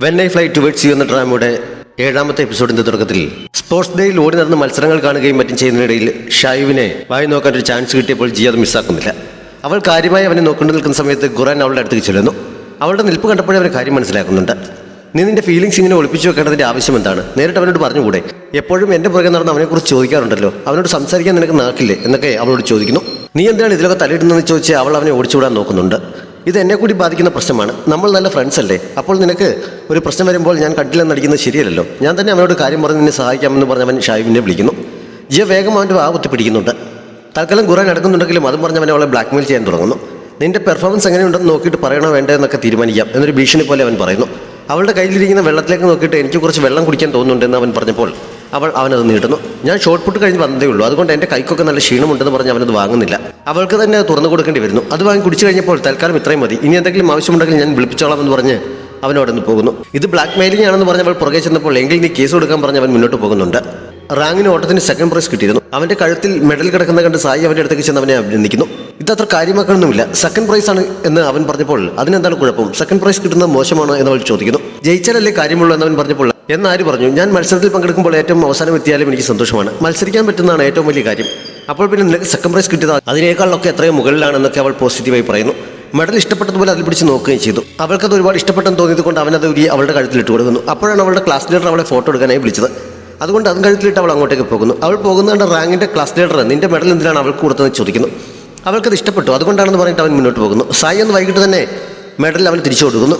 When I fly towards U എന്ന ഡ്രാമയുടെ 7ാമത്തെ എപ്പിസോഡിന്റെ തുടക്കത്തിൽ sports ഡേയിൽ ഓടി നടന്ന് മത്സരങ്ങൾ കാണുകയും മറ്റും ചെയ്യുന്നതിനിടയിൽ ഷായുവിനെ വായി നോക്കാൻ ഒരു ചാൻസ് കിട്ടിയപ്പോൾ ജി അത് മിസ്സാക്കുന്നില്ല. അവൾ കാര്യമായി അവനെ നോക്കേണ്ടി നിൽക്കുന്ന സമയത്ത് ഖുറാൻ അവളുടെ അടുത്തേക്ക് ചെല്ലുന്നു. അവളുടെ നിൽപ്പ് കണ്ടപ്പോഴേ അവന് കാര്യം മനസ്സിലാക്കുന്നുണ്ട്. നീ നിന്റെ ഫീലിംഗ്സ് ഇങ്ങനെ ഒളിപ്പിച്ചു വെക്കേണ്ടതിന്റെ ആവശ്യം എന്താണ്? നേരിട്ട് അവനോട് പറഞ്ഞുകൂടെ? എപ്പോഴും എന്റെ പുറകെ നടന്ന് അവനെക്കുറിച്ച് ചോദിക്കാറുണ്ടല്ലോ, അവനോട് സംസാരിക്കാൻ നിനക്ക് നാക്കില്ലേ എന്നൊക്കെ അവളോട് ചോദിക്കുന്നു. നീ എന്താണ് ഇതിലൊക്കെ തലയിടുന്നതെന്ന് ചോദിച്ച് അവൾ അവനെ ഓടിച്ചുവിടാൻ നോക്കുന്നുണ്ട്. ഇത് എന്നെ കൂടി ബാധിക്കുന്ന പ്രശ്നമാണ്. നമ്മൾ നല്ല ഫ്രണ്ട്സ് അല്ലേ? അപ്പോൾ നിനക്ക് ഒരു പ്രശ്നം വരുമ്പോൾ ഞാൻ കട്ടിലെന്നടിക്കുന്നത് ശരിയല്ലല്ലോ. ഞാൻ തന്നെ അവനോട് കാര്യം പറഞ്ഞ് നിന്നെ സഹായിക്കാമെന്ന് പറഞ്ഞ് അവൻ ഷായുവിനെ വിളിക്കുന്നു. ജിയ വേഗം അവൻ്റെ കുത്തി പിടിക്കുന്നുണ്ട്. തൽക്കാലം ഖുറാൻ നടക്കുന്നുണ്ടെങ്കിലും അതും പറഞ്ഞ് അവനെ അവളെ ബ്ലാക്ക്മെയിൽ ചെയ്യാൻ തുടങ്ങുന്നു. നിന്റെ പെർഫോമൻസ് എങ്ങനെയുണ്ടെന്ന് നോക്കിയിട്ട് പറയണോ വേണ്ടോ എന്നൊക്കെ തീരുമാനിക്കാം എന്നൊരു ഭീഷണി പോലെ അവൻ പറയുന്നു. അവളുടെ കയ്യിലിരിക്കുന്ന വെള്ളത്തിലേക്ക് നോക്കിയിട്ട് എനിക്ക് കുറച്ച് വെള്ളം കുടിക്കാൻ തോന്നുന്നുണ്ടെന്ന് അവൻ പറഞ്ഞപ്പോൾ അവനത് നീട്ടുന്നു. ഞാൻ ഷോർട്ട് പുട്ട് കഴിഞ്ഞ് വന്നതേ ഉള്ളൂ, അതുകൊണ്ട് എൻ്റെ കൈക്കൊക്കെ നല്ല ക്ഷീണമുണ്ടെന്ന് പറഞ്ഞ് അവനത് വാങ്ങുന്നില്ല. അവൾക്ക് തന്നെ തുറന്നു കൊടുക്കേണ്ടി വരുന്നു. അത് വാങ്ങി കുടിച്ചു കഴിഞ്ഞപ്പോൾ തൽക്കാലം ഇത്രയും മതി, ഇനി എന്തെങ്കിലും ആവശ്യമുണ്ടെങ്കിൽ ഞാൻ വിളിപ്പിച്ചോളാം എന്ന് പറഞ്ഞ് അവനോട് നിന്ന് പോകുന്നു. ഇത് ബ്ലാക്ക് മെയിലിംഗ് ആണെന്ന് പറഞ്ഞ് അവൾ പുറകെ ചെന്നപ്പോൾ എങ്കിൽ നീ കേസ് കൊടുക്കാൻ പറഞ്ഞ് അവൻ മുന്നോട്ട് പോകുന്നുണ്ട്. റാങ്കിന് ഓട്ടത്തിന് സെക്കൻഡ് പ്രൈസ് കിട്ടിയിരുന്നു. അവൻ്റെ കഴുത്തിൽ മെഡൽ കിടക്കുന്ന കണ്ട് സായി അവൻ്റെ അടുത്തേക്ക് ചെന്ന് അവനെ അഭിനന്ദിക്കുന്നു. ഇതത്ര കാര്യമാക്കണമെന്നുമില്ല, സെക്കൻഡ് പ്രൈസ് ആണ് എന്ന് അവൻ പറഞ്ഞപ്പോൾ അതിനെന്താണ് കുഴപ്പം? സെക്കൻഡ് പ്രൈസ് കിട്ടുന്നത് മോശമാണോ എന്ന് അവൾ ചോദിക്കുന്നു. ജയിച്ചാലല്ലേ കാര്യമുള്ളൂ എന്നവൻ പറഞ്ഞപ്പോൾ എന്നാര് പറഞ്ഞു? ഞാൻ മത്സരത്തിൽ പങ്കെടുക്കുമ്പോൾ ഏറ്റവും അവസാനം എത്തിയാലും എനിക്ക് സന്തോഷമാണ്. മത്സരിക്കാൻ പറ്റുന്നതാണ് ഏറ്റവും വലിയ കാര്യം. അപ്പോൾ പിന്നെ നിനക്ക് സെക്കൻഡ് പ്രൈസ് കിട്ടിയത് അതിനേക്കാളൊക്കെ എത്രയോ മുകളിലാണെന്നൊക്കെ അവൾ പോസിറ്റീവായി പറയുന്നു. മെഡൽ ഇഷ്ടപ്പെട്ടതുപോലെ അതിൽ പിടിച്ച് നോക്കുകയും ചെയ്തു. അവൾക്കത് ഒരുപാട് ഇഷ്ടപ്പെട്ടെന്ന് തോന്നിയത് കൊണ്ട് അവനത് ഉരി അവളുടെ കഴുത്തിലിട്ട് കൊടുക്കുന്നു. അപ്പോഴാണ് അവളുടെ ക്ലാസ് ലീഡർ അവളെ ഫോട്ടോ എടുക്കാനായി വിളിച്ചത്. അതുകൊണ്ട് അതും കഴുത്തിലിട്ട് അവൾ അങ്ങോട്ടേക്ക് പോകുന്നു. അവൾ പോകുന്നതുകൊണ്ട് റാങ്കിൻ്റെ ക്ലാസ് ലീഡർ നിന്റെ മെഡൽ എന്തിനാണ് അവൾക്ക് കൊടുത്തതെന്ന് ചോദിക്കുന്നു. അവൾക്കത് ഇഷ്ടപ്പെട്ടു, അതുകൊണ്ടാണെന്ന് പറഞ്ഞിട്ട് അവൻ മുന്നോട്ട് പോകുന്നു. സായി ഒന്ന് വൈകിട്ട് തന്നെ മെഡൽ അവൻ തിരിച്ചു കൊടുക്കുന്നു.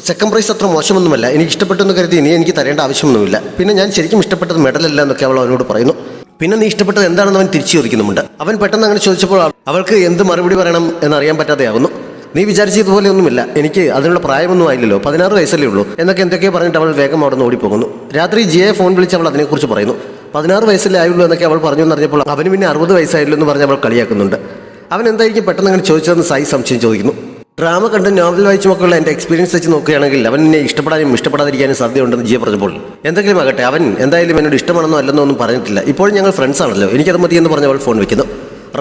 സെക്കൻഡ് പ്രൈസ് അത്ര മോശമൊന്നുമല്ല, എനിക്ക് ഇഷ്ടപ്പെട്ടെന്ന് കരുതി നീ എനിക്ക് തരേണ്ട ആവശ്യമൊന്നുമില്ല. പിന്നെ ഞാൻ ശരിക്കും ഇഷ്ടപ്പെട്ടത് മെഡലല്ല എന്നൊക്കെ അവൾ അവനോട് പറയുന്നു. പിന്നെ നീ ഇഷ്ടപ്പെട്ടത് എന്താണെന്ന് അവൻ തിരിച്ചു ചോദിക്കുന്നുമുണ്ട്. അവൻ പെട്ടെന്ന് അങ്ങനെ ചോദിച്ചപ്പോൾ അവൾക്ക് എന്ത് മറുപടി പറയണം എന്നറിയാൻ പറ്റാതെയാകുന്നു. നീ വിചാരിച്ചതുപോലെ ഒന്നുമില്ല, എനിക്ക് അതിനുള്ള പ്രായമൊന്നും ആയില്ലല്ലോ, 16 വയസ്സല്ലേ ഉള്ളൂ എന്നൊക്കെ എന്തൊക്കെയോ പറഞ്ഞിട്ട് അവൾ വേഗം അവിടെ നിന്ന് ഓടിപ്പോകുന്നു. രാത്രി ജിയെ ഫോൺ വിളിച്ച് അവൾ അതിനെക്കുറിച്ച് പറയുന്നു. 16 വയസ്സല്ലേ ആയുള്ളൂ എന്നൊക്കെ അവൾ പറഞ്ഞു എന്നറിഞ്ഞപ്പോൾ അവന് പിന്നെ 60 വയസ്സായില്ലോ എന്ന് പറഞ്ഞ് അവൾ കളിയാക്കുന്നുണ്ട്. അവൻ എന്തായിരിക്കും പെട്ടെന്ന് അങ്ങനെ ചോദിച്ചതെന്ന് സായി സംശയം ചോദിക്കുന്നു. ഡ്രാമ കണ്ട് നോവൽ വായിച്ചുമൊക്കെയുള്ള എൻ്റെ എക്സ്പീരിയൻസ് വെച്ച് നോക്കുകയാണെങ്കിൽ അവൻ എന്നെ ഇഷ്ടപ്പെടാനും ഇഷ്ടപ്പെടാതിരിക്കാനും സാധ്യതയുണ്ടെന്ന് ജിയെ പറഞ്ഞപ്പോൾ എന്തെങ്കിലും ആകട്ടെ, അവൻ എന്തായാലും എന്നോട് ഇഷ്ടമാണെന്നോ അല്ലെന്നോ ഒന്നും പറഞ്ഞിട്ടില്ല. ഇപ്പോഴും ഞങ്ങൾ ഫ്രണ്ട്സ് ആണല്ലോ, എനിക്കത് മതി എന്ന് പറഞ്ഞ് അവൾ ഫോൺ വെക്കുന്നു.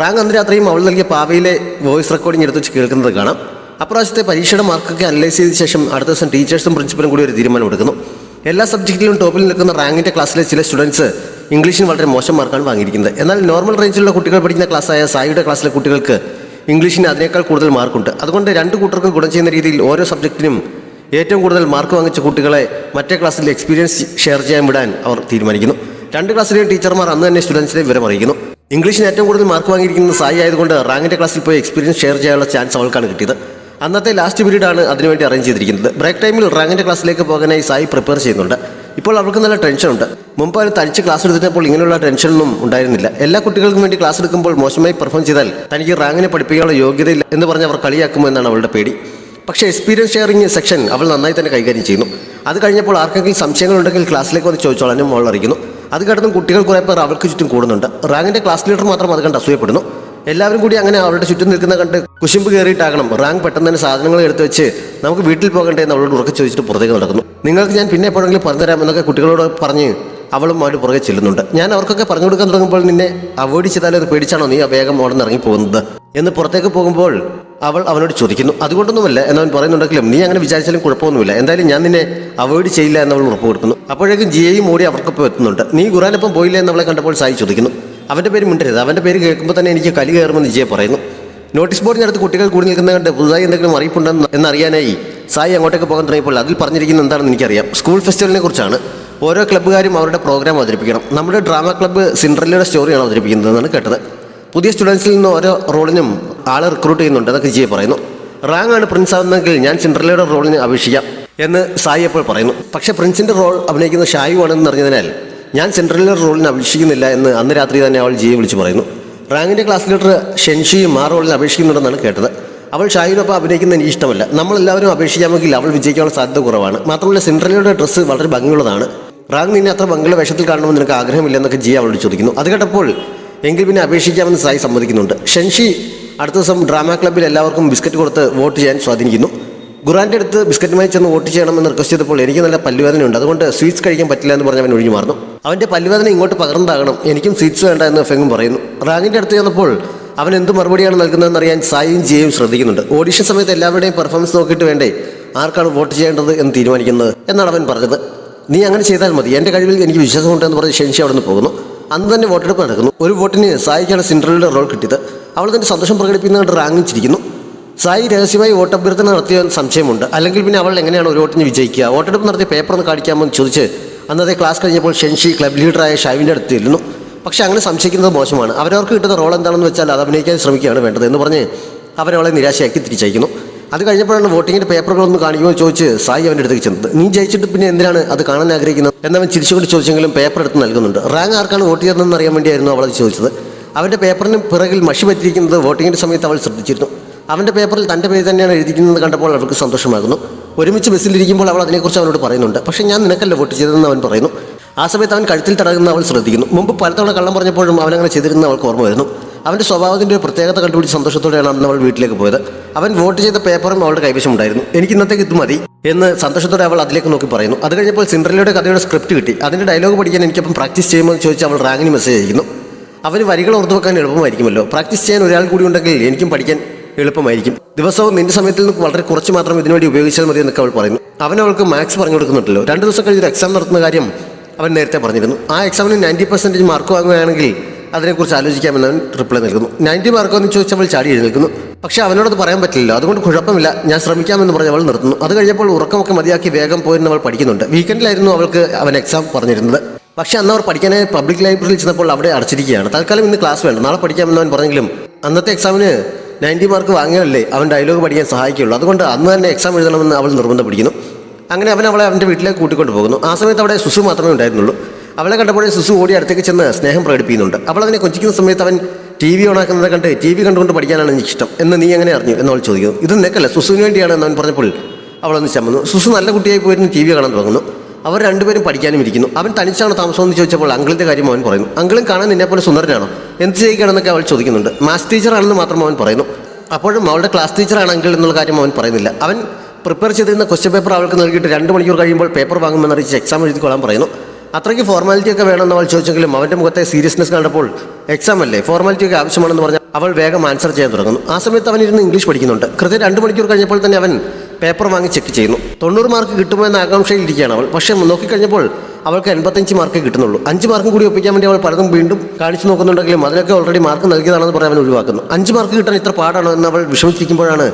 റാങ്ക് അന്ന് രാത്രിയും അവൾ നൽകിയ പാവയിലെ വോയിസ് റെക്കോർഡിംഗ് എടുത്ത് വെച്ച് കേൾക്കുന്നത് കാണാം. അപ്രാവശ്യത്തെ പരീക്ഷയുടെ മാർക്കൊക്കെ അനലൈസ് ചെയ്ത ശേഷം അടുത്ത ദിവസം ടീച്ചേഴ്സും പ്രിൻസിപ്പലും കൂടി ഒരു തീരുമാനം എടുക്കുന്നു. എല്ലാ സബ്ജക്റ്റിലും ടോപ്പിൽ നിൽക്കുന്ന റാങ്കിൻ്റെ ക്ലാസ്സിലെ ചില സ്റ്റുഡൻസ് ഇംഗ്ലീഷിന് വളരെ മോശം മാർക്കാണ് വാങ്ങിയിരിക്കുന്നത്. എന്നാൽ നോർമൽ റേഞ്ചിലുള്ള കുട്ടികൾ പഠിക്കുന്ന ക്ലാസ്സായ സായിയുടെ ക്ലാസ്സിലെ കുട്ടികൾക്ക് ഇംഗ്ലീഷിന് അതിനേക്കാൾ കൂടുതൽ മാർക്കുണ്ട്. അതുകൊണ്ട് രണ്ട് കൂട്ടർക്കും ഗുണം ചെയ്യുന്ന രീതിയിൽ ഓരോ സബ്ജക്റ്റിനും ഏറ്റവും കൂടുതൽ മാർക്ക് വാങ്ങിച്ച കുട്ടികളെ മറ്റേ ക്ലാസ്സിൽ എക്സ്പീരിയൻസ് ഷെയർ ചെയ്യാൻ വിടാൻ അവർ തീരുമാനിക്കുന്നു. രണ്ട് ക്ലാസ്സിലെയും ടീച്ചർമാർ അന്ന് തന്നെ സ്റ്റുഡൻസിനെ വിവരം അറിയിക്കുന്നു. ഇംഗ്ലീഷിന് ഏറ്റവും കൂടുതൽ മാർക്ക് വാങ്ങിയിരിക്കുന്നത് സായി ആയതുകൊണ്ട് റാങ്കിൻ്റെ ക്ലാസ്സിൽ പോയി എക്സ്പീരിയൻസ് ഷെയർ ചെയ്യാനുള്ള ചാൻസ് അവൾക്കാണ് കിട്ടിയത്. അന്നത്തെ ലാസ്റ്റ് പീരീഡാണ് അതിനുവേണ്ടി അറേഞ്ച് ചെയ്തിരിക്കുന്നത്. ബ്രേക്ക് ടൈമിൽ റാങ്കിൻ്റെ ക്ലാസ്സിലേക്ക് പോകാനായി സായി പ്രിപ്പയർ ചെയ്യുന്നുണ്ട്. ഇപ്പോൾ അവൾക്ക് നല്ല ടെൻഷനുണ്ട്. മുമ്പ് അവന് തനിച്ച് ക്ലാസ് എടുത്തപ്പോൾ ഇങ്ങനെയുള്ള ടെൻഷനൊന്നും ഉണ്ടായിരുന്നില്ല. എല്ലാ കുട്ടികൾക്കും വേണ്ടി ക്ലാസ് എടുക്കുമ്പോൾ മോശമായി പെർഫോം ചെയ്താൽ തനിക്ക് റാങ്കിനെ പഠിപ്പിക്കാനുള്ള യോഗ്യതയില്ല എന്ന് പറഞ്ഞ് അവർ കളിയാക്കുമോ എന്നാണ് അവളുടെ പേടി. പക്ഷേ എക്സ്പീരിയൻസ് ഷെയറിംഗ് സെക്ഷൻ അവൾ നന്നായി തന്നെ കൈകാര്യം ചെയ്യുന്നു. അത് കഴിഞ്ഞപ്പോൾ ആർക്കെങ്കിലും സംശയങ്ങളുണ്ടെങ്കിൽ ക്ലാസ്സിലേക്ക് വന്ന് ചോദിച്ചോളാനും അവൾ അറിയിക്കുന്നു. അത് കടന്നും കുട്ടികൾ കുറേ പേർ അവൾക്ക് ചുറ്റും കൂടുന്നുണ്ട്. റാങ്കിൻ്റെ ക്ലാസ് ലീഡർ മാത്രം അത് കണ്ട് അസൂയപ്പെടുന്നു. എല്ലാവരും കൂടി അങ്ങനെ അവളുടെ ചുറ്റും നിൽക്കുന്ന കണ്ട് കുശുമ്പ് കയറിയിട്ടാകണം റാങ്ക് പെട്ടെന്ന് തന്നെ സാധനങ്ങൾ എടുത്ത് വെച്ച് നമുക്ക് വീട്ടിൽ പോകണ്ടേ എന്ന് അവളോട് ഉറക്കെ ചോദിച്ചിട്ട് പുറത്തേക്ക് നടക്കുന്നു. നിങ്ങൾക്ക് ഞാൻ പിന്നെ എപ്പോഴെങ്കിലും പറഞ്ഞുതരാം എന്നൊക്കെ കുട്ടികളോട് പറഞ്ഞ് അവളും അവരുടെ പുറകെ ചെല്ലുന്നുണ്ട്. ഞാൻ അവർക്കൊക്കെ പറഞ്ഞു കൊടുക്കാൻ തുടങ്ങുമ്പോൾ നിന്നെ അവോയ്ഡ് ചെയ്താലും അത് പേടിച്ചാണോ നീ വേഗം അവിടെ നിന്ന് ഇറങ്ങി പോകുന്നത് എന്ന് പുറത്തേക്ക് പോകുമ്പോൾ അവൾ അവനോട് ചോദിക്കുന്നു. അതുകൊണ്ടൊന്നുമല്ല എന്നവൻ പറയുന്നുണ്ടെങ്കിലും നീ അങ്ങനെ വിചാരിച്ചാലും കുഴപ്പമൊന്നുമില്ല, എന്തായാലും ഞാൻ നിന്നെ അവോയ്ഡ് ചെയ്യില്ല എന്നവൾ ഉറപ്പ് കൊടുക്കുന്നു. അപ്പോഴേക്കും ജിയയും ഓടി അവർക്കൊപ്പം എത്തുന്നുണ്ട്. നീ ഖുറാനൊപ്പം പോയില്ല എന്നവളെ കണ്ടപ്പോൾ സായി ചോദിക്കുന്നു. അവൻ്റെ പേര് മിണ്ടരുത്, അവൻ്റെ പേര് കേൾക്കുമ്പോൾ തന്നെ എനിക്ക് കലി കയറുമെന്ന് ജിയെ പറയുന്നു. നോട്ടീസ് ബോർഡിനടുത്ത് കുട്ടികൾ കൂടി നിൽക്കുന്ന കണ്ട് പുതുതായി എന്തെങ്കിലും അറിയിപ്പുണ്ടെന്ന് എന്നറിയാനായി സായി അങ്ങോട്ടേക്ക് പോകാൻ തുടങ്ങിയപ്പോൾ അതിൽ പറഞ്ഞിരിക്കുന്നത് എന്താണെന്ന് എനിക്കറിയാം. സ്കൂൾ ഫെസ്റ്റിവലിനെ കുറിച്ചാണ്. ഓരോ ക്ലബ്ബുകാരും അവരുടെ പ്രോഗ്രാം അവതരിപ്പിക്കണം. നമ്മുടെ ഡ്രാമ ക്ലബ്ബ് സിൻഡ്രല്ലയുടെ സ്റ്റോറിയാണ് അവതരിപ്പിക്കുന്നതെന്നാണ് കേട്ടത്. പുതിയ സ്റ്റുഡൻസിൽ നിന്ന് ഓരോ റോളിനും ആളെ റിക്രൂട്ട് ചെയ്യുന്നുണ്ട് എന്നൊക്കെ ജിയെ പറയുന്നു. റാങ്ക് ആണ് പ്രിൻസ് ആവുന്നെങ്കിൽ ഞാൻ സിൻഡ്രല്ലയുടെ റോളിന് അപേക്ഷിക്കാം എന്ന് സായി അപ്പോൾ പറയുന്നു. പക്ഷേ പ്രിൻസിൻ്റെ റോൾ അഭിനയിക്കുന്ന ഷായു ആണെന്ന് അറിഞ്ഞതിനാൽ ഞാൻ സിൻഡ്രല്ലയുടെ റോളിന് അപേക്ഷിക്കുന്നില്ല എന്ന് അന്ന് രാത്രി തന്നെ അവൾ ജിയെ വിളിച്ച് പറയുന്നു. റാങ്കിൻ്റെ ക്ലാസ് ലീഡർ ഷെൻഷിയും ആ റോളിന് അപേക്ഷിക്കുന്നുണ്ടെന്നാണ് കേട്ടത്. അവൾ ഷായിനൊപ്പം അഭിനയിക്കുന്നത് എനിക്ക് ഇഷ്ടമല്ല. നമ്മളെല്ലാവരും അപേക്ഷിക്കാമെങ്കിൽ അവൾ വിജയിക്കാനുള്ള സാധ്യത കുറവാണ്. മാത്രമല്ല സിൻഡ്രല്ലയുടെ ഡ്രസ്സ് വളരെ ഭംഗിയുള്ളതാണ്. റാങ്ക് നിന്നെ അത്ര ഭംഗിയുള്ള വേഷത്തിൽ കാണണമെന്ന് നിനക്ക് ആഗ്രഹമില്ലെന്നൊക്കെ ജിയ അവളോട് ചോദിക്കുന്നു. അത് കേട്ടപ്പോൾ എങ്കിൽ പിന്നെ അപേക്ഷിക്കാമെന്ന് സായി സമ്മതിക്കുന്നുണ്ട്. ഷെൻഷി അടുത്ത ദിവസം ഡ്രാമ ക്ലബ്ബിൽ എല്ലാവർക്കും ബിസ്ക്കറ്റ് കൊടുത്ത് വോട്ട് ചെയ്യാൻ സ്വാധീനിക്കുന്നു. ഖുറാൻ്റെ അടുത്ത് ബിസ്ക്കറ്റുമായി ചെന്ന് വോട്ട് ചെയ്യണമെന്ന് റിക്വസ്റ്റ് ചെയ്തപ്പോൾ എനിക്ക് നല്ല പല്ലുവേദനയുണ്ട്, അതുകൊണ്ട് സ്വീറ്റ്സ് കഴിക്കാൻ പറ്റില്ല എന്ന് പറഞ്ഞ് അവൻ ഒഴിഞ്ഞു മാറുന്നു. അവൻ്റെ പല്ലുവേദന ഇങ്ങോട്ട് പകർന്നതാകണം, എനിക്കും സ്വീറ്റ്സ് വേണ്ട എന്ന് ഫെങ്ങും പറയുന്നു. റാങ്കിൻ്റെ അടുത്ത് ചെന്നപ്പോൾ അവൻ എന്ത് മറുപടിയാണ് നൽകുന്നതെന്ന് അറിയാൻ സായിയും ജിയയും ശ്രദ്ധിക്കുന്നുണ്ട്. ഓഡിഷൻ സമയത്ത് എല്ലാവരുടെയും പെർഫോമൻസ് നോക്കിയിട്ട് വേണ്ടേ ആർക്കാണ് വോട്ട് ചെയ്യേണ്ടത് എന്ന് തീരുമാനിക്കുന്നത് എന്നാണ് അവൻ പറഞ്ഞത്. നീ അങ്ങനെ ചെയ്താൽ മതി, എൻ്റെ കഴിവിൽ എനിക്ക് വിശ്വാസമുണ്ടെന്ന് പറഞ്ഞ് ഷെൻഷി അവിടെ നിന്ന് പോകുന്നു. അന്ന് തന്നെ വോട്ടെടുപ്പ് നടക്കുന്നു. ഒരു വോട്ടിന് സായിക്കാണ് സിൻഡ്രലയുടെ റോൾ കിട്ടിയത്. അവൾ തന്നെ സന്തോഷം പ്രകടിപ്പിക്കുന്നതുകൊണ്ട് റാങ്ങിച്ചിരിക്കുന്നു. സായി രഹസ്യമായി വോട്ടഭ്യർത്ഥന നടത്തിയ സംശയമുണ്ട്. അല്ലെങ്കിൽ പിന്നെ അവൾ എങ്ങനെയാണ് ഒരു വോട്ടിന് വിജയിക്കുക? വോട്ടെടുപ്പ് നടത്തിയ പേപ്പർ ഒന്ന് കാണിക്കാമെന്ന് ചോദിച്ച് അന്നത്തെ ക്ലാസ് കഴിഞ്ഞപ്പോൾ ഷെൻഷി ക്ലബ് ലീഡറായ ഷൈവിൻ്റെ അടുത്ത് ചെല്ലുന്നു. പക്ഷേ അങ്ങനെ സംശയിക്കുന്നത് മോശമാണ്. അവരവർക്ക് കിട്ടുന്ന റോൾ എന്താണെന്ന് വെച്ചാൽ അത് അഭിനയിക്കാൻ ശ്രമിക്കുകയാണ് വേണ്ടത് എന്ന് പറഞ്ഞ് അവരവളെ നിരാശയാക്കി തിരിച്ചയക്കുന്നു. അത് കഴിഞ്ഞപ്പോഴാണ് വോട്ടിങ്ങിൻ്റെ പേപ്പറുകളൊന്ന് കാണിക്കുമോ ചോദിച്ച് സായി അവൻ്റെ അടുത്തേക്ക് ചെന്നത്. നീ ജയിച്ചിട്ട് പിന്നെ എന്തിനാണ് അത് കാണാൻ ആഗ്രഹിക്കുന്നത് എന്നവൻ ചിരിച്ചുകൊണ്ട് ചോദിച്ചെങ്കിലും പേപ്പർ എടുത്ത് നൽകുന്നുണ്ട്. റാങ്ക് ആർക്കാണ് വോട്ട് ചെയ്തതെന്ന് അറിയാൻ വേണ്ടിയായിരുന്നു അവളത് ചോദിച്ചത്. അവൻ്റെ പേപ്പറിന് പിറകിൽ മഷി പറ്റിയിരിക്കുന്നത് വോട്ടിങ്ങിൻ്റെ സമയത്ത് അവൾ ശ്രദ്ധിച്ചിരുന്നു. അവൻ്റെ പേപ്പറിൽ തൻ്റെ പേര് തന്നെയാണ് എഴുതിയിരിക്കുന്നത് കണ്ടപ്പോൾ അവൾക്ക് സന്തോഷമാകുന്നു. ഒരുമിച്ച് ബസ്സിലിരിക്കുമ്പോൾ അവൾ അതിനെക്കുറിച്ച് അവനോട് പറയുന്നുണ്ട്. പക്ഷേ ഞാൻ നിനക്കല്ല വോട്ട് ചെയ്തതെന്ന് അവൻ പറയുന്നു. ആ സമയത്ത് അവൻ കഴുത്തിൽ തടകുന്ന അവൾ ശ്രദ്ധിക്കുന്നു. മുമ്പ് പലതവണ കള്ളം പറഞ്ഞപ്പോഴും അവനങ്ങനെ ചെയ്തിരുന്ന അവൾക്ക് ഓർമ്മ വരുന്നു. അവൻ്റെ സ്വഭാവത്തിൻ്റെ ഒരു പ്രത്യേകത കണ്ടുപിടിച്ച് സന്തോഷത്തോടെയാണ് അന്ന് അവൾ വീട്ടിലേക്ക് പോയത്. അവൻ വോട്ട് ചെയ്ത പേപ്പറും അവളുടെ കൈവശമുണ്ടായിരുന്നു. എനിക്ക് ഇന്നത്തേക്ക് ഇത് മതി എന്ന് സന്തോഷത്തോടെ അവൾ അതിലേക്ക് നോക്കി പറയുന്നു. അത് കഴിഞ്ഞപ്പോൾ സിൻഡ്രലയുടെ കഥയുടെ സ്ക്രിപ്റ്റ് കിട്ടി. അതിൻ്റെ ഡയലോഗ് പഠിക്കാൻ എനിക്കപ്പം പ്രാക്ടീസ് ചെയ്യുമ്പോൾ ചോദിച്ച് അവൾ റാങ്കിന് മെസ്സേജ് അയക്കുന്നു. അവന് വരികൾ ഓർത്തു വെക്കാൻ എളുപ്പമായിരിക്കുമല്ലോ. പ്രാക്ടീസ് ചെയ്യാൻ ഒരാൾ കൂടി ഉണ്ടെങ്കിൽ എനിക്കും പഠിക്കാൻ എളുപ്പമായിരിക്കും. ദിവസവും നിന്റെ സമയത്തിൽ നിന്ന് വളരെ കുറച്ച് മാത്രം ഇതിനുവേണ്ടി ഉപയോഗിച്ചാൽ മതി എന്നൊക്കെ അവൾ പറയുന്നു. അവൾക്ക് മാത്സ് പറഞ്ഞു കൊടുക്കുന്നുണ്ടല്ലോ. 2 ദിവസം കഴിഞ്ഞ് ഒരു എക്സാം നടത്തുന്ന കാര്യം അവൻ നേരത്തെ പറഞ്ഞിരുന്നു. ആ എക്സാമിന് 90% മാർക്ക് വാങ്ങുകയാണെങ്കിൽ അതിനെക്കുറിച്ച് ആലോചിക്കാമെന്ന് അവൻ റിപ്ലൈ നൽകുന്നു. 90 മാർക്കെന്ന് ചോദിച്ചാൽ അവൾ ചാടി എഴുന്നേൽക്കുന്നു. പക്ഷേ അവനോടത് പറയാൻ പറ്റില്ല. അതുകൊണ്ട് കുഴപ്പമില്ല, ഞാൻ ശ്രമിക്കാമെന്ന് പറഞ്ഞ് അവൾ നിർത്തുന്നു. അത് കഴിഞ്ഞപ്പോൾ ഉറക്കമൊക്കെ മതിയാക്കി വേഗം പോയിരുന്ന് അവൾ പഠിക്കുന്നുണ്ട്. വീക്കെൻഡിലായിരുന്നു അവൾക്ക് അവൻ എക്സാം പറഞ്ഞിരുന്നത്. പക്ഷേ അന്ന് അവർ പഠിക്കാനായി പബ്ലിക് ലൈബ്രറിയിൽ ചെന്നപ്പോൾ അവിടെ അടച്ചിരിക്കുകയാണ്. തൽക്കാലം ഇന്ന് ക്ലാസ് വേണ്ട, നാളെ പഠിക്കാമെന്ന് അവൻ പറഞ്ഞെങ്കിലും അന്നത്തെ എക്സാമിന് 90 മാർക്ക് വാങ്ങിയാലല്ലേ അവൻ ഡയലോഗ് പഠിക്കാൻ സഹായിക്കുള്ളൂ. അതുകൊണ്ട് അന്ന് തന്നെ എക്സാം എഴുതണമെന്ന് അവൾ നിർബന്ധം പിടിക്കുന്നു. അങ്ങനെ അവളെ അവൻ്റെ വീട്ടിലേക്ക് കൂട്ടിക്കൊണ്ട് പോകുന്നു. ആ സമയത്ത് അവിടെ സുസു മാത്രമേ ഉണ്ടായിരുന്നുള്ളൂ. അവളെ കണ്ടപ്പോഴേ സുസു ഓടി അടുത്തേക്ക് ചെന്ന് സ്നേഹം പ്രകടിപ്പിക്കുന്നുണ്ട്. അവൾ അതിനെ കൊഞ്ചിക്കുന്ന സമയത്ത് അവൻ TV ഓണാക്കുന്നത് കണ്ട് TV കണ്ടുകൊണ്ട് പഠിക്കാനാണ് എനിക്കിഷ്ടം എന്ന് നീ എങ്ങനെ അറിഞ്ഞു എന്നവൾ ചോദിക്കുന്നു. ഇത് നിനക്കല്ല, സുസുവിന് വേണ്ടിയാണ് എന്നവൻ പറഞ്ഞപ്പോൾ അവളൊന്ന് ചമ്മന്നു. സുസു നല്ല കുട്ടിയായി പോയിരുന്നു TV കാണാൻ തുടങ്ങുന്നു. അവർ രണ്ടുപേരും പഠിക്കാനും ഇരിക്കുന്നു. അവൻ തനിച്ചാണ് താമസമെന്ന് ചോദിച്ചപ്പോൾ അങ്കിളിൻ്റെ കാര്യം അവൻ പറയുന്നു. അങ്കിളും കാണാൻ നിന്നെപ്പോലെ സുന്ദരനാണോ, എന്ത് ചെയ്യുകയാണെന്നൊക്കെ അവൾ ചോദിക്കുന്നുണ്ട്. മാത്സ് ടീച്ചറാണെന്ന് മാത്രം അവൻ പറയുന്നു. അപ്പോഴും അവളുടെ ക്ലാസ് ടീച്ചറാണ് അങ്കിൾ എന്നുള്ള കാര്യം അവൻ പറയുന്നില്ല. അവൻ പ്രിപ്പയർ ചെയ്തിരുന്ന ക്വസ്റ്റ്യൻ പേപ്പർ അവൾക്ക് നൽകിയിട്ട് 2 മണിക്കൂർ കഴിയുമ്പോൾ പേപ്പർ വാങ്ങുമെന്നറിയിച്ച് എക്സാം എഴുതിക്കൊള്ളാൻ പറയുന്നു. അത്രയ്ക്ക് ഫോർമാലിറ്റി ഒക്കെ വേണമെന്ന് അവൾ ചോദിച്ചെങ്കിലും അവൻ്റെ മുഖത്തെ സീരിയസ്നെസ് കണ്ടപ്പോൾ എക്സാം അല്ലേ, ഫോർമാലിറ്റി ഒക്കെ ആവശ്യമാണെന്ന് പറഞ്ഞാൽ അവൾ വേഗം ആൻസർ ചെയ്യാൻ തുടങ്ങുന്നു. ആ സമയത്ത് അവൻ ഇരുന്ന് ഇംഗ്ലീഷ് പഠിക്കുന്നുണ്ട്. കൃത്യം 2 മണിക്കൂർ കഴിഞ്ഞപ്പോൾ തന്നെ അവൻ പേപ്പർ വാങ്ങി ചെക്ക് ചെയ്യുന്നു. 90 മാർക്ക് കിട്ടുമോ എന്ന ആകാംക്ഷയിൽ ഇരിക്കുകയാണ് അവൾ. പക്ഷേ നോക്കിക്കഴിഞ്ഞപ്പോൾ അവൾക്ക് 85 മാർക്കേ കിട്ടുന്നുള്ളൂ. 5 മാർക്കും കൂടി ഒപ്പിക്കാൻ വേണ്ടി അവൾ പലതും വീണ്ടും കാണിച്ചു നോക്കുന്നുണ്ടെങ്കിലും അതിനൊക്കെ ഓൾറെഡി മാർക്ക് നൽകിയതാണെന്ന് പറഞ്ഞ് അവൻ ഒഴിവാക്കുന്നു. 5 മാർക്ക് കിട്ടാൻ ഇത്ര പാടാണോ എന്ന് അവൾ വിഷമിച്ചിരിക്കുമ്പോഴാണ്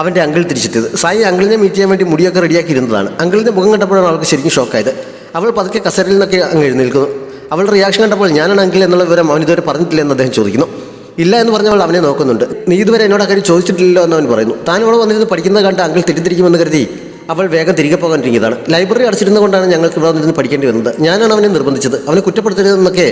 അവൻ്റെ അങ്കിൾ തിരിച്ചെത്തിയത്. സായി അങ്കിളിനെ മീറ്റ് ചെയ്യാൻ വേണ്ടി മുടിയൊക്കെ റെഡിയാക്കിയിരുന്നതാണ്. അങ്കിളിൻ്റെ മുഖം കണ്ടപ്പോഴാണ് അവൾക്ക് ശരിക്കും ഷോക്കായത്. അവൾ പതുക്കെ കസേരയിൽ നിന്നൊക്കെ അങ്ങ് എഴുന്നേൽക്കുന്നു. അവളുടെ റിയാക്ഷൻ കണ്ടപ്പോൾ ഞാനാണ് അങ്കിൾ എന്നുള്ള വിവരം അവൻ ഇതുവരെ പറഞ്ഞിട്ടില്ല എന്ന് അദ്ദേഹം ചോദിക്കുന്നു. ഇല്ല എന്ന് പറഞ്ഞവൾ അവനെ നോക്കുന്നുണ്ട്. നീ ഇതുവരെ എന്നോട് കാര്യം ചോദിച്ചിട്ടില്ലല്ലോ എന്ന് അവൻ പറയുന്നു. താൻ അവൾ വന്നിരുന്ന് പഠിക്കുന്നത് കണ്ട് അങ്കിൾ തെറ്റിദ്ധരിക്കുമെന്ന് കരുതി അവൾ വേഗം തിരികെ പോകാൻ ഇറങ്ങിയതാണ്. ലൈബ്രറി അടച്ചിരുന്നുകൊണ്ടാണ് ഞങ്ങൾക്ക് ഇവിടെ വന്നിരുന്ന് പഠിക്കേണ്ടി വന്നത്. ഞാനാണ് അവനെ നിർബന്ധിച്ചത്, അവനെ കുറ്റപ്പെടുത്തരുതെന്നൊക്കെ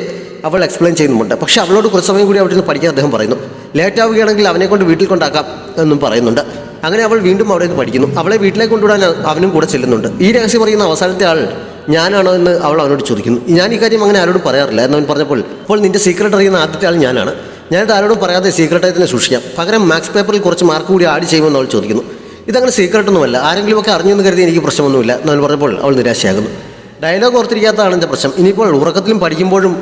അവൾ എക്സ്പ്ലെയിൻ ചെയ്യുന്നുമുണ്ട്. പക്ഷേ അവളോട് കുറച്ച് സമയം കൂടി അവിടെ നിന്ന് പഠിക്കാൻ അദ്ദേഹം പറയുന്നു. ലേറ്റ് ആവുകയാണെങ്കിൽ അവനെ കൊണ്ട് വീട്ടിൽ കൊണ്ടാക്കാം എന്നും പറയുന്നുണ്ട്. അങ്ങനെ അവൾ വീണ്ടും അവിടെ നിന്ന് പഠിക്കുന്നു. അവളെ വീട്ടിലേക്ക് കൊണ്ടുവിടാൻ അവനും കൂടെ ചെല്ലുന്നുണ്ട്. ഈ രഹസ്യം പറയുന്ന അവസാനത്തെ ആൾ ഞാനാണോ എന്ന് അവൾ അവനോട് ചോദിക്കുന്നു. ഞാൻ ഈ കാര്യം അങ്ങനെ ആരോടും പറയാറില്ല എന്നവൻ പറഞ്ഞപ്പോൾ അപ്പോൾ നിന്റെ സീക്രട്ട് അറിയുന്ന ആദ്യത്തെ ആൾ ഞാനാണ്. ഞാനിത് ആരോടും പറയാതെ സീക്രട്ടായി തന്നെ സൂക്ഷിക്കാം. പകരം മാത്സ് പേപ്പറിൽ കുറച്ച് മാർക്ക് കൂടി ആഡ് ചെയ്യുമെന്ന് അവൾ ചോദിക്കുന്നു. ഇതങ്ങനെ സീക്രട്ടൊന്നുമല്ല, ആരെങ്കിലുമൊക്കെ അറിഞ്ഞെന്ന് കരുതി എനിക്ക് പ്രശ്നമൊന്നുമില്ല എന്നവൻ പറഞ്ഞപ്പോൾ അവൾ നിരാശയാകുന്നു. ഡയലോഗ് ഓർത്തിരിക്കാത്തതാണ് എൻ്റെ പ്രശ്നം. ഇനിയിപ്പോൾ ഉറക്കത്തിലും പഠിക്കുമ്പോഴും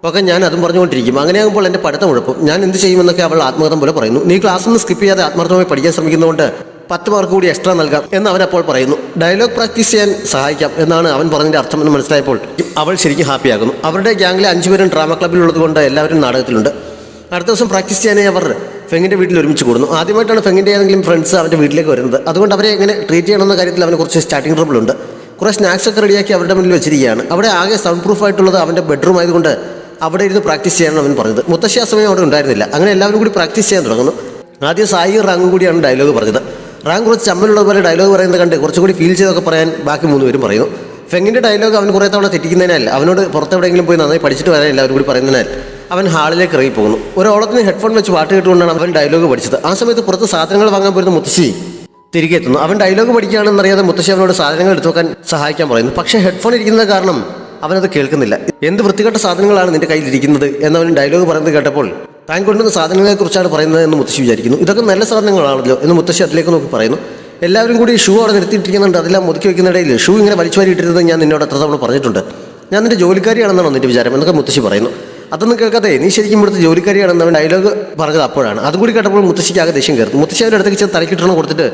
ഒക്കെ ഞാൻ അതും പറഞ്ഞുകൊണ്ടിരിക്കും. അങ്ങനെയാകുമ്പോൾ എൻ്റെ പഠിത്തം ഉഴപ്പും. ഞാൻ എന്ത് ചെയ്യുമെന്നൊക്കെ അവൾ ആത്മകഥം പോലെ പറയുന്നു. നീ ക്ലാസ്സിൽ നിന്ന് സ്കിപ്പ് ചെയ്യാതെ ആത്മാർത്ഥമായി പഠിക്കാൻ ശ്രമിക്കുന്നതുകൊണ്ട് 10 മാർക്ക് കൂടി എക്സ്ട്രാ നൽകാം എന്ന് അവൻ അപ്പോൾ പറയുന്നു. ഡയലോഗ് പ്രാക്ടീസ് ചെയ്യാൻ സഹായിക്കാം എന്നാണ് അവൻ പറഞ്ഞതിൻ്റെ അർത്ഥമെന്ന് മനസ്സിലായപ്പോൾ അവൾ ശരിക്കും ഹാപ്പിയാകുന്നു. അവരുടെ ഗ്യാങ്ങിലെ 5 പേരും ഡ്രാമ ക്ലബ്ബിലുള്ളത് കൊണ്ട് എല്ലാവരും നാടകത്തിലുണ്ട്. അടുത്ത ദിവസം പ്രാക്ടീസ് ചെയ്യാനായി അവർ ഫെങ്ങിൻ്റെ വീട്ടിൽ ഒരുമിച്ച് കൂടുന്നു. ആദ്യമായിട്ടാണ് ഫെങ്ങിൻ്റെ ഏതെങ്കിലും ഫ്രണ്ട്സ് അവൻ്റെ വീട്ടിലേക്ക് വരുന്നത്. അതുകൊണ്ട് അവരെ എങ്ങനെ ട്രീറ്റ് ചെയ്യണമെന്ന കാര്യത്തിൽ അവന് കുറച്ച് സ്റ്റാർട്ടിംഗ് ട്രബിളുണ്ട്. കുറേ സ്നാക്സ് ഒക്കെ റെഡിയാക്കി അവരുടെ മുന്നിൽ വെച്ചിരിക്കുകയാണ്. അവിടെ ആകെ സൗണ്ട് പ്രൂഫ് ആയിട്ടുള്ളത് അവൻ്റെ ബെഡ്റൂം ആയതുകൊണ്ട് അവിടെ ഇരുന്ന് പ്രാക്ടീസ് ചെയ്യാനാണ് അവൻ പറഞ്ഞത്. മുത്തശ്ശി ആ സമയം അവിടെ ഉണ്ടായിരുന്നില്ല. അങ്ങനെ എല്ലാവരും കൂടി പ്രാക്ടീസ് ചെയ്യാൻ തുടങ്ങുന്നു. ആദ്യം സായിയും റാങ്കും കൂടിയാണ് ഡയലോഗ് പറഞ്ഞത്. റാങ്ക് കുറച്ച് ചമ്മലുള്ളതുപോലെ ഡയലോഗ് പറയുന്നത് കണ്ട് കുറച്ചുകൂടി ഫീൽ ചെയ്തൊക്കെ പറയാൻ ബാക്കി 3 പേരും പറയുന്നു. ഫെങ്ങിൻ്റെ ഡയലോഗ് അവൻ കുറേ തവണ തെറ്റിക്കുന്നതിനാൽ അവനോട് പുറത്തെവിടെയെങ്കിലും പോയി നന്നായി പഠിച്ചിട്ട് വരാൻ എല്ലാവരും കൂടി പറയുന്നതിനാൽ അവൻ ഹാളിലേക്ക് ഇറങ്ങി പോകുന്നു. ഓളത്തിന് ഹെഡ്ഫോൺ വെച്ച് പാട്ട് കേട്ടുകൊണ്ടാണ് അവൻ ഡയലോഗ് പഠിച്ചത്. ആ സമയത്ത് പുറത്ത് സാധനങ്ങൾ വാങ്ങാൻ പോയിരുന്ന മുത്തശ്ശി തിരികെ എത്തുന്നു. അവൻ ഡയലോഗ് പഠിക്കുകയാണെന്നറിയാതെ മുത്തശ്ശി അവനോട് സാധനങ്ങൾ എടുത്തു വെക്കാൻ സഹായിക്കാൻ പറയുന്നു. പക്ഷേ ഹെഡ്ഫോൺ ഇരിക്കുന്നത് കാരണം അവനത് കേൾക്കുന്നില്ല. എന്ത് വൃത്തികെട്ട സാധനങ്ങളാണ് നിന്റെ കയ്യിലിരിക്കുന്നത് എന്നവൻ ഡയലോഗ് പറയുന്നത് കേട്ടപ്പോൾ താൻ കൊണ്ടുവന്ന സാധനങ്ങളെക്കുറിച്ചാണ് പറയുന്നത് എന്ന് മുത്തശ്ശി വിചാരിക്കുന്നു. ഇതൊക്കെ നല്ല സാധനങ്ങളാണല്ലോ എന്ന് മുത്തശ്ശി അതിലേക്ക് നോക്കി പറയുന്നു. എല്ലാവരും കൂടി ഷൂ അവിടെ നിർത്തിയിട്ടിരിക്കുന്നുണ്ട്. അതെല്ലാം ഒതുക്കി വയ്ക്കുന്നിടയിൽ ഷൂ ഇങ്ങനെ വലിച്ചു വാരിയിട്ടിരുന്നത് ഞാൻ നിന്നോട് എത്ര തവണ പറഞ്ഞിട്ടുണ്ട്. ഞാൻ നിന്റെ ജോലിക്കാരിയാണെന്നാണോ നിന്റെ വിചാരം എന്നൊക്കെ മുത്തശ്ശി പറയുന്നു. അതൊന്നും കേൾക്കാതെ നീ ശരിക്കും ഇവിടുത്തെ ജോലിക്കാരിയാണെന്ന് അവൻ ഡയലോഗ് പറഞ്ഞത് അപ്പോഴാണ്. അതുകൂടി കേട്ടപ്പോൾ മുത്തശ്ശിക്ക് ആകെ ദേഷ്യം കയറുന്നു. മുത്തശ്ശി അവൻ്റെ അടുത്തേക്ക് ചെന്ന് തലക്കിട്ടണം കൊടുത്തിട്ട്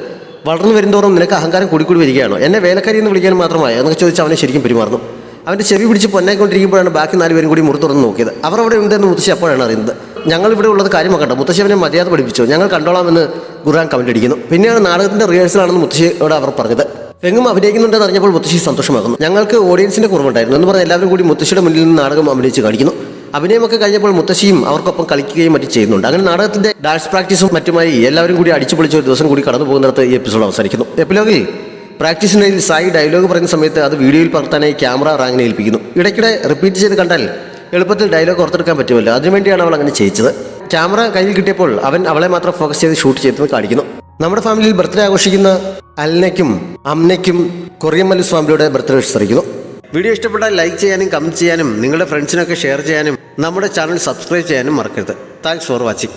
വളർന്നു വരുന്തോറും നിനക്ക് അഹങ്കാരം കൂടിക്കൂടി വരികയാണോ? എന്നെ വേലക്കാരി എന്ന് വിളിക്കാൻ മാത്രമായി എന്നൊക്കെ ചോദിച്ച് അവനെ ശരിക്കും പെരുമാറുന്നു. അവൻ്റെ ചെവി പിടിച്ച് പൊന്നായിക്കൊണ്ടിരിക്കുമ്പോഴാണ് ബാക്കി 4 പേരും കൂടി മുറി തുറന്ന് നോക്കിയത്. അവർ അവിടെ ഉണ്ടെന്ന് മുത്തശ്ശി അപ്പോഴാണ് അറിയുന്നത്. ഞങ്ങൾ ഇവിടെ ഉള്ളത് കാര്യമാക്കണ്ട, മുത്തശ്ശി അവനെ മര്യാദ പഠിപ്പിച്ചു, ഞങ്ങൾ കണ്ടോളാമെന്ന് ഖുർആൻ കമന്റ് അടിക്കുന്നു. പിന്നെയാണ് നാടകത്തിന്റെ റിഹേഴ്സലാണെന്ന് മുത്തശ്ശിയോട് അവർ പറഞ്ഞത്. എങ്ങും അഭിനയിക്കുന്നുണ്ടെന്ന് അറിഞ്ഞപ്പോൾ മുത്തശ്ശി സന്തോഷമാകുന്നു. ഞങ്ങൾക്ക് ഓഡിയൻസിന്റെ കുറവുണ്ടായിരുന്നു എന്ന് പറഞ്ഞ് എല്ലാവരും കൂടി മുത്തശ്ശിയുടെ മുന്നിൽ നിന്ന് നാടകം അഭിനയിച്ച് കാണിക്കുന്നു. അഭിനയമൊക്കെ കഴിഞ്ഞപ്പോൾ മുത്തശ്ശിയും അവർക്കൊപ്പം കളിക്കുകയും മറ്റും ചെയ്യുന്നുണ്ട്. അങ്ങനെ നാടകത്തിന്റെ ഡാൻസ് പ്രാക്ടീസും മറ്റുമായി എല്ലാവരും കൂടി അടിച്ചു പൊളിച്ച ഒരു ദിവസം കൂടി കടന്നു പോകുന്നിടത്ത് ഈ എപ്പിസോഡ് അവസാനിക്കുന്നു. എപ്പിലോഗിൽ പ്രാക്ടീസിനിടയിൽ സായി ഡയലോഗ് പറയുന്ന സമയത്ത് അത് വീഡിയോയിൽ പകർത്താനായി ക്യാമറ റാങ്കിനെ ഏൽപ്പിക്കുന്നു. ഇടയ്ക്കിടെ റിപ്പീറ്റ് ചെയ്ത് കണ്ടാൽ എളുപ്പത്തിൽ ഡയലോഗ് ഓർത്തെടുക്കാൻ പറ്റുമല്ലോ, അതിനുവേണ്ടിയാണ് അവൾ അങ്ങനെ ചെയ്യിച്ചത്. ക്യാമറ കയ്യിൽ കിട്ടിയപ്പോൾ അവൻ അവളെ മാത്രം ഫോക്കസ് ചെയ്ത് ഷൂട്ട് ചെയ്തെന്ന് കാണിക്കുന്നു. നമ്മുടെ ഫാമിലിയിൽ ബർത്ത്ഡേ ആഘോഷിക്കുന്ന അൽനയ്ക്കും അമ്നയ്ക്കും കൊറിയമ്മലു സ്വാമിയുടെ ബർത്ത്ഡേ വിശ്വസിക്കുന്നു. വീഡിയോ ഇഷ്ടപ്പെട്ടാൽ ലൈക്ക് ചെയ്യാനും കമൻറ്റ് ചെയ്യാനും നിങ്ങളുടെ ഫ്രണ്ട്സിനൊക്കെ ഷെയർ ചെയ്യാനും നമ്മുടെ ചാനൽ സബ്സ്ക്രൈബ് ചെയ്യാനും മറക്കരുത്. Thanks for watching.